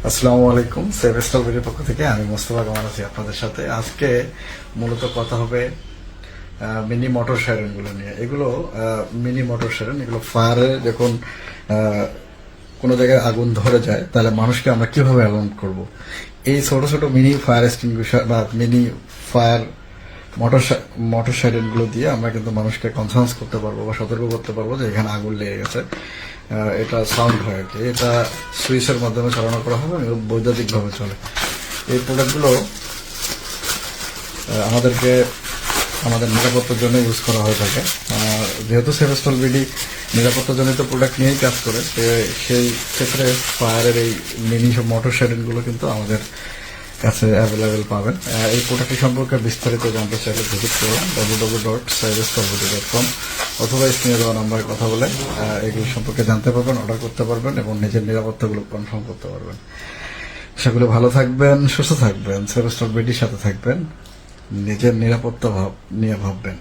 আসসালামু আলাইকুম। সেভেস্টার ভিডিওর পক্ষ থেকে আমি মোস্তফা কামাল আছি আপনাদের সাথে। আজকে মূলত কথা হবে মিনি মোটর সাইরেন গুলো নিয়ে। এগুলো মিনি মোটর সাইরেন, এগুলো ফায়ারে যখন কোনো জায়গায় আগুন ধরে যায় তাহলে মানুষকে আমরা কিভাবে অ্যালার্ম করব। এই ছোট ছোট মিনি ফায়ার এক্সটিংগুইশার বা মিনি ফায়ার মোটর সাইরেন গুলো দিয়ে আমরা কিন্তু মানুষকে কনসার্ন করতে পারবো বা সতর্ক করতে পারবো যে এখানে আগুন লেগে গেছে। এটা সাউন্ড হয় আর কি। এটা সুইচের মাধ্যমে চালানো করা হবে, বৈদ্যুতিক ভাবে চলে। এই প্রোডাক্টগুলো আমাদেরকে আমাদের নিরাপত্তার জন্য ইউজ করা হয়ে থাকে। যেহেতু সেভেস্টল বিডি নিরাপত্তাজনিত প্রোডাক্ট নিয়েই কাজ করে, সেই ক্ষেত্রে ফায়ারের এই মিনি সব মোটর সাইরেনগুলো কিন্তু আমাদের কাছে অ্যাভেলেবেল পাবেন। এই প্রোডাক্টটি সম্পর্কে বিস্তারিত জানতে চাইলে ভিজিট করুন www.cyrustorbidy.com অথবা স্ক্রিনে দেওয়া নাম্বারে কথা বলে এগুলো সম্পর্কে জানতে পারবেন, অর্ডার করতে পারবেন এবং নিজের নিরাপত্তাগুলো কনফার্ম করতে পারবেন। সেগুলো ভালো থাকবেন, সুস্থ থাকবেন, সেভেস্টল বিডির সাথে থাকবেন, নিজের নিরাপত্তা নিয়ে ভাববেন।